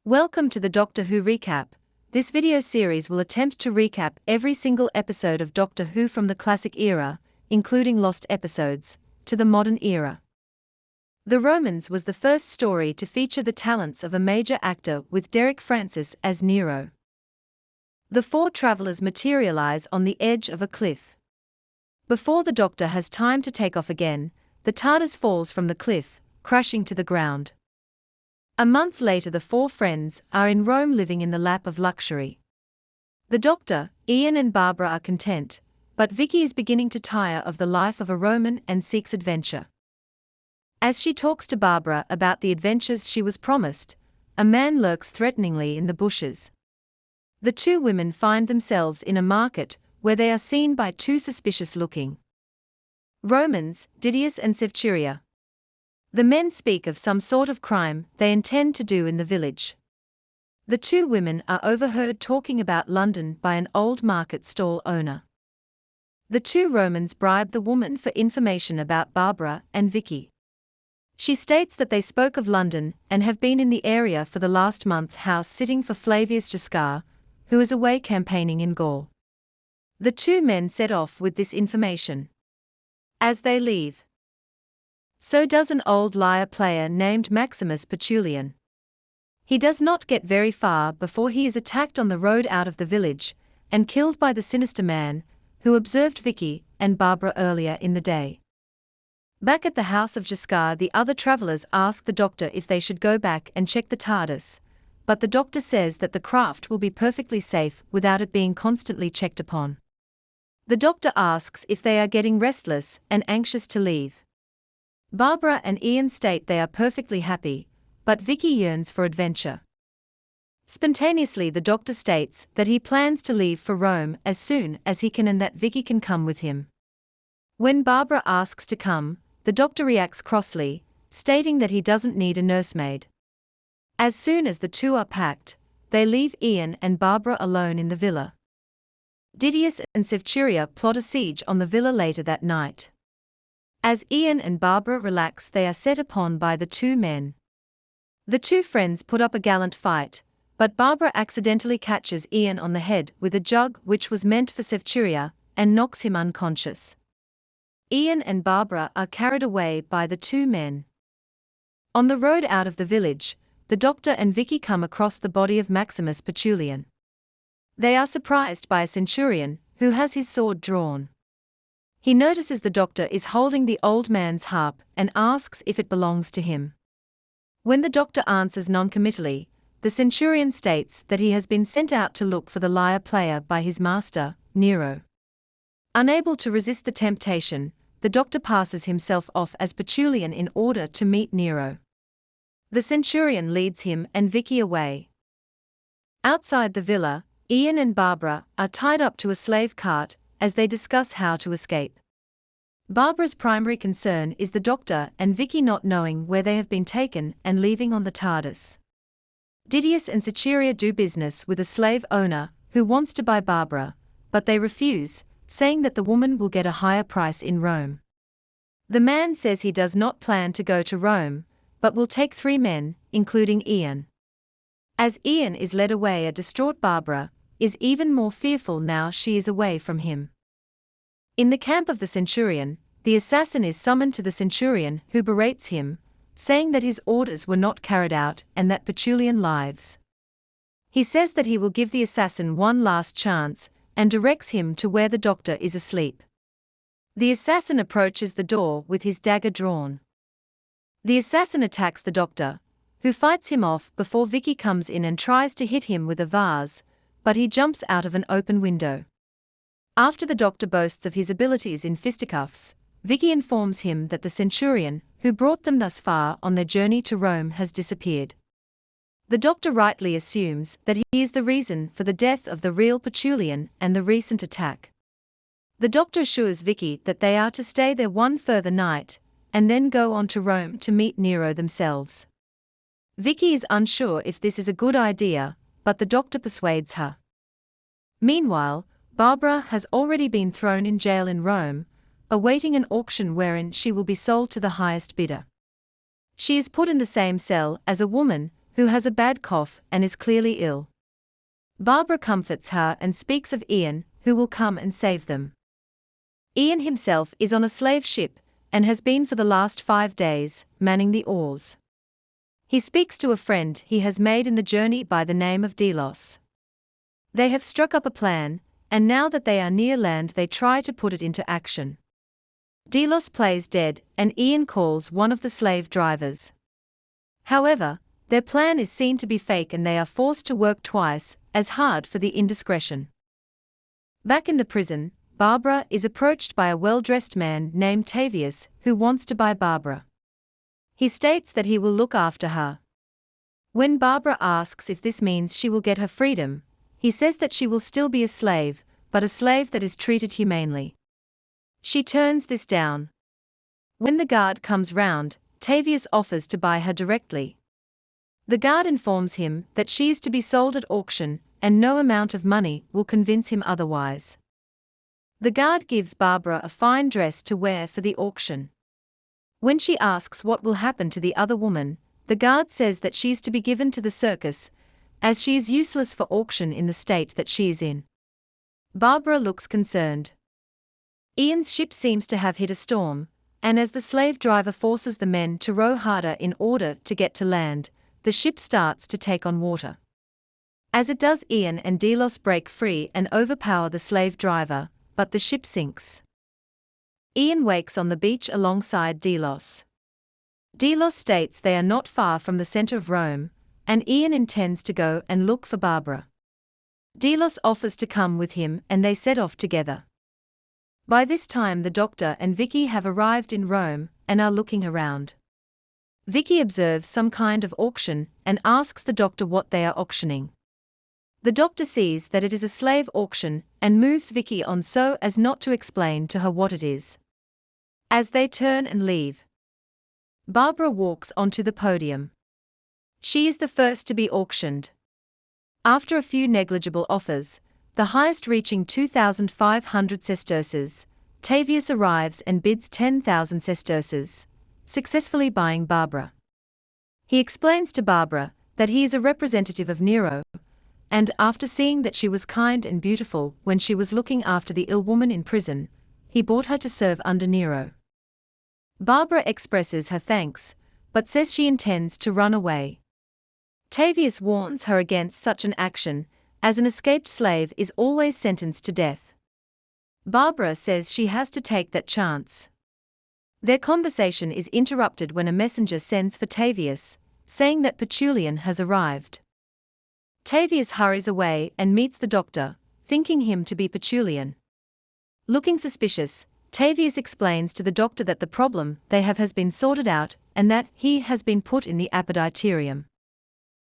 Welcome to the Doctor Who recap. This video series will attempt to recap every single episode of Doctor Who from the classic era, including lost episodes, to the modern era. The Romans was the first story to feature the talents of a major actor with Derek Francis as Nero. The four travellers materialize on the edge of a cliff. Before the Doctor has time to take off again, the TARDIS falls from the cliff, crashing to the ground. A month later, the four friends are in Rome living in the lap of luxury. The Doctor, Ian and Barbara are content, but Vicky is beginning to tire of the life of a Roman and seeks adventure. As she talks to Barbara about the adventures she was promised, a man lurks threateningly in the bushes. The two women find themselves in a market where they are seen by two suspicious-looking Romans, Didius and Sevchuria. The men speak of some sort of crime they intend to do in the village. The two women are overheard talking about London by an old market stall owner. The two Romans bribe the woman for information about Barbara and Vicky. She states that they spoke of London and have been in the area for the last month, house sitting for Flavius Giscard, who is away campaigning in Gaul. The two men set off with this information. As they leave, so does an old lyre player named Maximus Petulian. He does not get very far before he is attacked on the road out of the village, and killed by the sinister man, who observed Vicky and Barbara earlier in the day. Back at the house of Giscard, the other travellers ask the Doctor if they should go back and check the TARDIS, but the Doctor says that the craft will be perfectly safe without it being constantly checked upon. The Doctor asks if they are getting restless and anxious to leave. Barbara and Ian state they are perfectly happy, but Vicky yearns for adventure. Spontaneously, the Doctor states that he plans to leave for Rome as soon as he can and that Vicky can come with him. When Barbara asks to come, the Doctor reacts crossly, stating that he doesn't need a nursemaid. As soon as the two are packed, they leave Ian and Barbara alone in the villa. Didius and Sevchuria plot a siege on the villa later that night. As Ian and Barbara relax, they are set upon by the two men. The two friends put up a gallant fight, but Barbara accidentally catches Ian on the head with a jug which was meant for Sevchuria, and knocks him unconscious. Ian and Barbara are carried away by the two men. On the road out of the village, the Doctor and Vicky come across the body of Maximus Petulian. They are surprised by a centurion, who has his sword drawn. He notices the Doctor is holding the old man's harp and asks if it belongs to him. When the Doctor answers noncommittally, the centurion states that he has been sent out to look for the lyre player by his master, Nero. Unable to resist the temptation, the Doctor passes himself off as Petulian in order to meet Nero. The centurion leads him and Vicky away. Outside the villa, Ian and Barbara are tied up to a slave cart as they discuss how to escape. Barbara's primary concern is the Doctor and Vicky not knowing where they have been taken and leaving on the TARDIS. Didius and Sevchuria do business with a slave owner who wants to buy Barbara, but they refuse, saying that the woman will get a higher price in Rome. The man says he does not plan to go to Rome, but will take 3 men, including Ian. As Ian is led away, a distraught Barbara is even more fearful now she is away from him. In the camp of the centurion, the assassin is summoned to the centurion, who berates him, saying that his orders were not carried out and that Petulian lives. He says that he will give the assassin one last chance and directs him to where the Doctor is asleep. The assassin approaches the door with his dagger drawn. The assassin attacks the Doctor, who fights him off before Vicky comes in and tries to hit him with a vase, but he jumps out of an open window. After the Doctor boasts of his abilities in fisticuffs, Vicky informs him that the centurion, who brought them thus far on their journey to Rome, has disappeared. The Doctor rightly assumes that he is the reason for the death of the real Petulian and the recent attack. The Doctor assures Vicky that they are to stay there one further night, and then go on to Rome to meet Nero themselves. Vicky is unsure if this is a good idea, but the Doctor persuades her. Meanwhile, Barbara has already been thrown in jail in Rome, awaiting an auction wherein she will be sold to the highest bidder. She is put in the same cell as a woman who has a bad cough and is clearly ill. Barbara comforts her and speaks of Ian, who will come and save them. Ian himself is on a slave ship, and has been for the last 5 days, manning the oars. He speaks to a friend he has made in the journey by the name of Delos. They have struck up a plan, and now that they are near land they try to put it into action. Delos plays dead, and Ian calls one of the slave drivers. However, their plan is seen to be fake and they are forced to work twice as hard for the indiscretion. Back in the prison, Barbara is approached by a well-dressed man named Tavius, who wants to buy Barbara. He states that he will look after her. When Barbara asks if this means she will get her freedom, he says that she will still be a slave, but a slave that is treated humanely. She turns this down. When the guard comes round, Tavius offers to buy her directly. The guard informs him that she is to be sold at auction, and no amount of money will convince him otherwise. The guard gives Barbara a fine dress to wear for the auction. When she asks what will happen to the other woman, the guard says that she is to be given to the circus, as she is useless for auction in the state that she is in. Barbara looks concerned. Ian's ship seems to have hit a storm, and as the slave driver forces the men to row harder in order to get to land, the ship starts to take on water. As it does, Ian and Delos break free and overpower the slave driver, but the ship sinks. Ian wakes on the beach alongside Delos. Delos states they are not far from the center of Rome, and Ian intends to go and look for Barbara. Delos offers to come with him and they set off together. By this time the doctor and Vicky have arrived in Rome and are looking around. Vicky observes some kind of auction and asks the doctor what they are auctioning. The doctor sees that it is a slave auction and moves Vicky on so as not to explain to her what it is. As they turn and leave, Barbara walks onto the podium. She is the first to be auctioned. After a few negligible offers, the highest reaching 2,500 sesterces, Tavius arrives and bids 10,000 sesterces, successfully buying Barbara. He explains to Barbara that he is a representative of Nero, and after seeing that she was kind and beautiful when she was looking after the ill woman in prison, he bought her to serve under Nero. Barbara expresses her thanks, but says she intends to run away. Tavius warns her against such an action, as an escaped slave is always sentenced to death. Barbara says she has to take that chance. Their conversation is interrupted when a messenger sends for Tavius, saying that Petulian has arrived. Tavius hurries away and meets the doctor, thinking him to be Petulian. Looking suspicious, Tavius explains to the doctor that the problem they have has been sorted out and that he has been put in the apoditerium.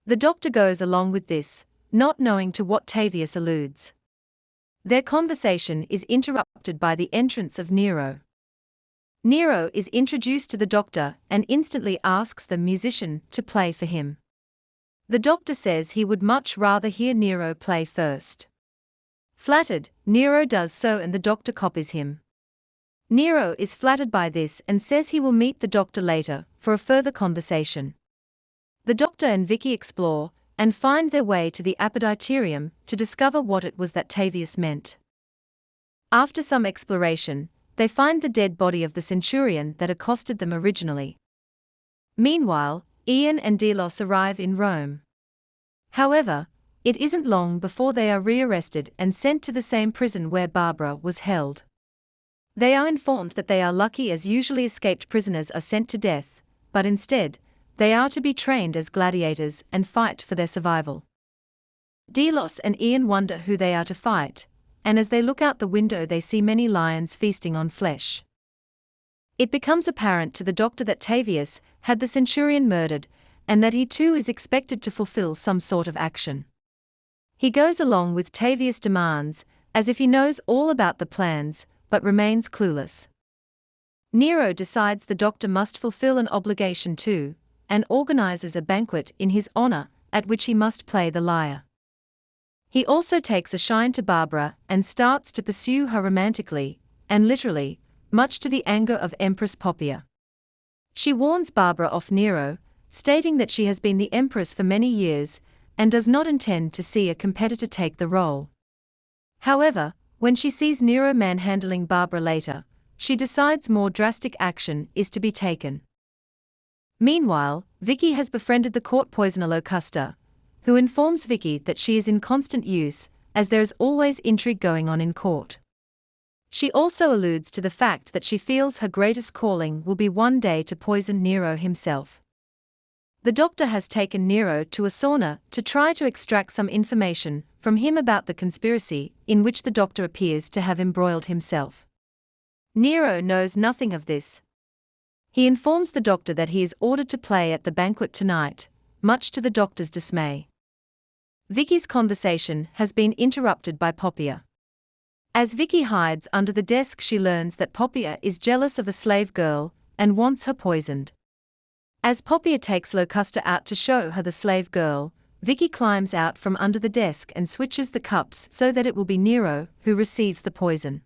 The doctor goes along with this, not knowing to what Tavius alludes. Their conversation is interrupted by the entrance of Nero. Nero is introduced to the doctor and instantly asks the musician to play for him. The doctor says he would much rather hear Nero play first. Flattered, Nero does so and the doctor copies him. Nero is flattered by this and says he will meet the doctor later for a further conversation. The doctor and Vicky explore and find their way to the apoditerium to discover what it was that Tavius meant. After some exploration, they find the dead body of the centurion that accosted them originally. Meanwhile, Ian and Delos arrive in Rome. However, it isn't long before they are rearrested and sent to the same prison where Barbara was held. They are informed that they are lucky as usually escaped prisoners are sent to death, but instead, they are to be trained as gladiators and fight for their survival. Delos and Ian wonder who they are to fight, and as they look out the window they see many lions feasting on flesh. It becomes apparent to the doctor that Tavius had the centurion murdered, and that he too is expected to fulfill some sort of action. He goes along with Tavius' demands, as if he knows all about the plans, but remains clueless. Nero decides the doctor must fulfill an obligation too, and organizes a banquet in his honor, at which he must play the lyre. He also takes a shine to Barbara and starts to pursue her romantically, and literally, much to the anger of Empress Poppaea. She warns Barbara off Nero, stating that she has been the empress for many years and does not intend to see a competitor take the role. However, when she sees Nero manhandling Barbara later, she decides more drastic action is to be taken. Meanwhile, Vicky has befriended the court poisoner Locusta, who informs Vicky that she is in constant use, as there is always intrigue going on in court. She also alludes to the fact that she feels her greatest calling will be one day to poison Nero himself. The doctor has taken Nero to a sauna to try to extract some information from him about the conspiracy in which the doctor appears to have embroiled himself. Nero knows nothing of this. He informs the doctor that he is ordered to play at the banquet tonight, much to the doctor's dismay. Vicky's conversation has been interrupted by Poppia. As Vicky hides under the desk, she learns that Poppia is jealous of a slave girl and wants her poisoned. As Poppia takes Locusta out to show her the slave girl, Vicky climbs out from under the desk and switches the cups so that it will be Nero who receives the poison.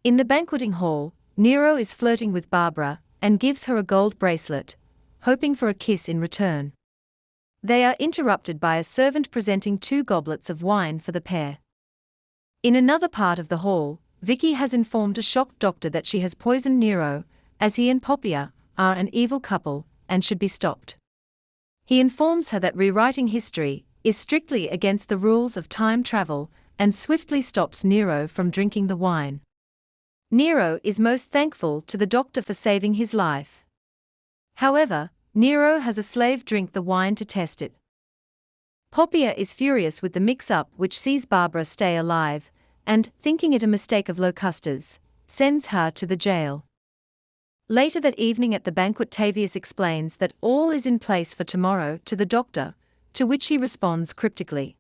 In the banqueting hall, Nero is flirting with Barbara and gives her a gold bracelet, hoping for a kiss in return. They are interrupted by a servant presenting 2 goblets of wine for the pair. In another part of the hall, Vicky has informed a shocked doctor that she has poisoned Nero, as he and Poppia are an evil couple and should be stopped. He informs her that rewriting history is strictly against the rules of time travel and swiftly stops Nero from drinking the wine. Nero is most thankful to the doctor for saving his life. However, Nero has a slave drink the wine to test it. Poppia is furious with the mix-up which sees Barbara stay alive, and, thinking it a mistake of Locusta's, sends her to the jail. Later that evening at the banquet, Tavius explains that all is in place for tomorrow to the doctor, to which he responds cryptically.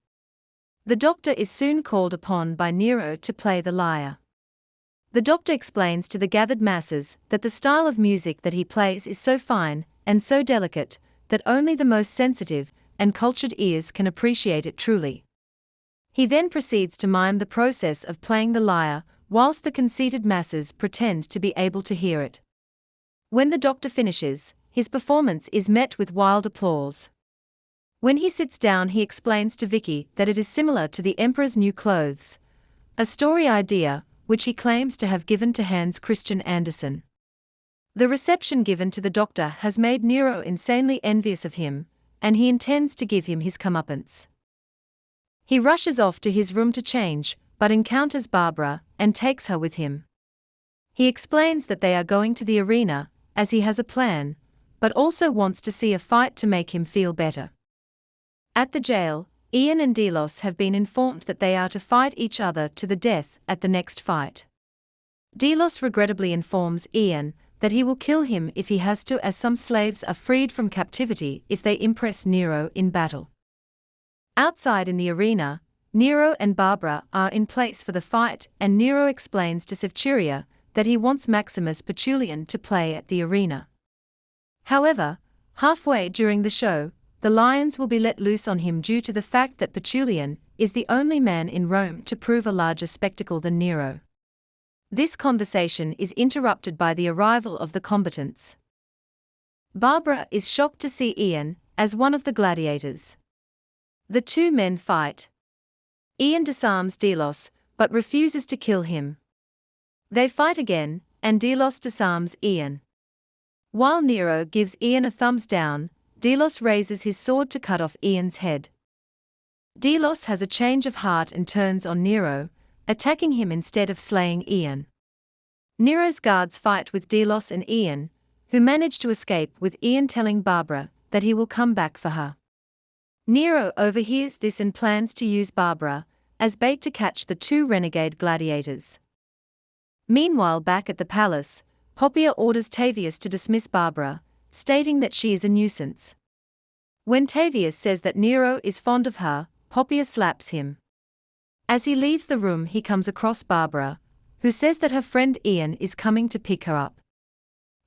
The doctor is soon called upon by Nero to play the lyre. The doctor explains to the gathered masses that the style of music that he plays is so fine and so delicate that only the most sensitive and cultured ears can appreciate it truly. He then proceeds to mime the process of playing the lyre, whilst the conceited masses pretend to be able to hear it. When the doctor finishes, his performance is met with wild applause. When he sits down, he explains to Vicky that it is similar to the Emperor's New Clothes, a story idea which he claims to have given to Hans Christian Andersen. The reception given to the doctor has made Nero insanely envious of him, and he intends to give him his comeuppance. He rushes off to his room to change, but encounters Barbara and takes her with him. He explains that they are going to the arena, as he has a plan, but also wants to see a fight to make him feel better. At the jail, Ian and Delos have been informed that they are to fight each other to the death at the next fight. Delos regrettably informs Ian that he will kill him if he has to, as some slaves are freed from captivity if they impress Nero in battle. Outside in the arena, Nero and Barbara are in place for the fight, and Nero explains to Sevchuria that he wants Maximus Petulian to play at the arena. However, halfway during the show, the lions will be let loose on him due to the fact that Petulian is the only man in Rome to prove a larger spectacle than Nero. This conversation is interrupted by the arrival of the combatants. Barbara is shocked to see Ian as one of the gladiators. The 2 men fight. Ian disarms Delos, but refuses to kill him. They fight again, and Delos disarms Ian. While Nero gives Ian a thumbs down, Delos raises his sword to cut off Ian's head. Delos has a change of heart and turns on Nero, attacking him instead of slaying Ian. Nero's guards fight with Delos and Ian, who manage to escape with Ian telling Barbara that he will come back for her. Nero overhears this and plans to use Barbara as bait to catch the 2 renegade gladiators. Meanwhile, back at the palace, Poppia orders Tavius to dismiss Barbara, stating that she is a nuisance. When Tavius says that Nero is fond of her, Poppia slaps him. As he leaves the room, he comes across Barbara, who says that her friend Ian is coming to pick her up.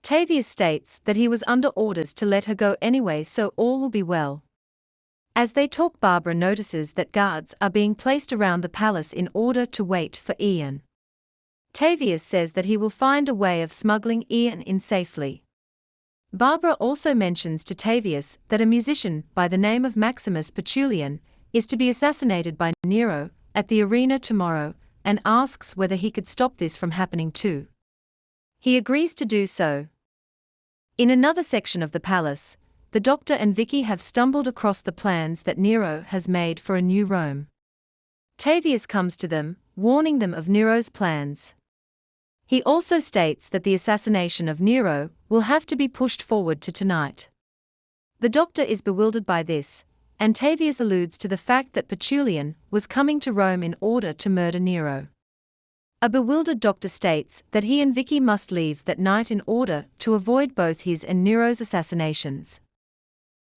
Tavius states that he was under orders to let her go anyway, so all will be well. As they talk, Barbara notices that guards are being placed around the palace in order to wait for Ian. Tavius says that he will find a way of smuggling Ian in safely. Barbara also mentions to Tavius that a musician by the name of Maximus Petulian is to be assassinated by Nero at the arena tomorrow, and asks whether he could stop this from happening too. He agrees to do so. In another section of the palace, the Doctor and Vicky have stumbled across the plans that Nero has made for a new Rome. Tavius comes to them, warning them of Nero's plans. He also states that the assassination of Nero will have to be pushed forward to tonight. The Doctor is bewildered by this, and Tavius alludes to the fact that Petulian was coming to Rome in order to murder Nero. A bewildered Doctor states that he and Vicky must leave that night in order to avoid both his and Nero's assassinations.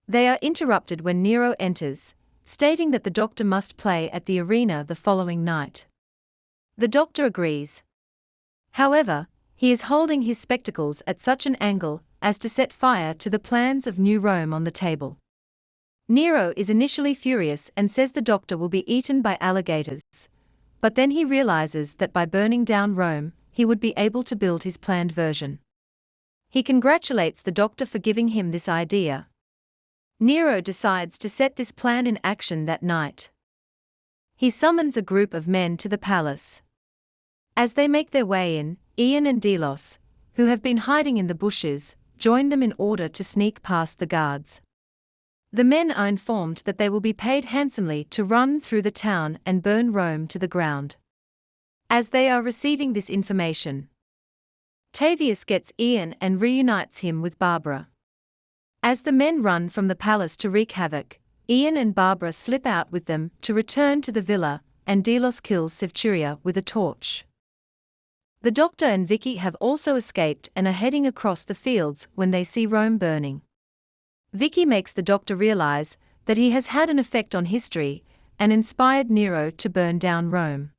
They are interrupted when Nero enters, stating that the Doctor must play at the arena the following night. The Doctor agrees. However, he is holding his spectacles at such an angle as to set fire to the plans of New Rome on the table. Nero is initially furious and says the Doctor will be eaten by alligators, but then he realizes that by burning down Rome, he would be able to build his planned version. He congratulates the Doctor for giving him this idea. Nero decides to set this plan in action that night. He summons a group of men to the palace. As they make their way in, Ian and Delos, who have been hiding in the bushes, join them in order to sneak past the guards. The men are informed that they will be paid handsomely to run through the town and burn Rome to the ground. As they are receiving this information, Tavius gets Ian and reunites him with Barbara. As the men run from the palace to wreak havoc, Ian and Barbara slip out with them to return to the villa, and Delos kills Sevturia with a torch. The Doctor and Vicky have also escaped and are heading across the fields when they see Rome burning. Vicky makes the Doctor realize that he has had an effect on history and inspired Nero to burn down Rome.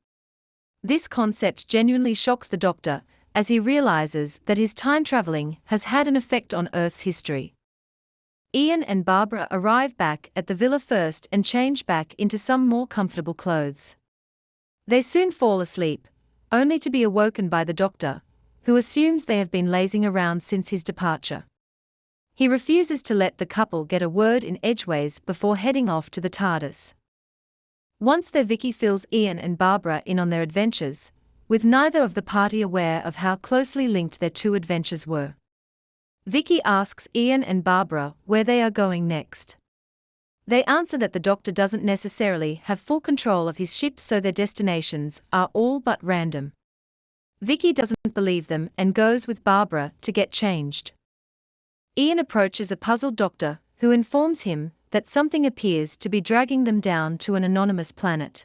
This concept genuinely shocks the Doctor, as he realizes that his time traveling has had an effect on Earth's history. Ian and Barbara arrive back at the villa first and change back into some more comfortable clothes. They soon fall asleep, only to be awoken by the Doctor, who assumes they have been lazing around since his departure. He refuses to let the couple get a word in edgeways before heading off to the TARDIS. Once there, Vicky fills Ian and Barbara in on their adventures, with neither of the party aware of how closely linked their two adventures were. Vicky asks Ian and Barbara where they are going next. They answer that the Doctor doesn't necessarily have full control of his ship, so their destinations are all but random. Vicky doesn't believe them and goes with Barbara to get changed. Ian approaches a puzzled Doctor, who informs him that something appears to be dragging them down to an anonymous planet.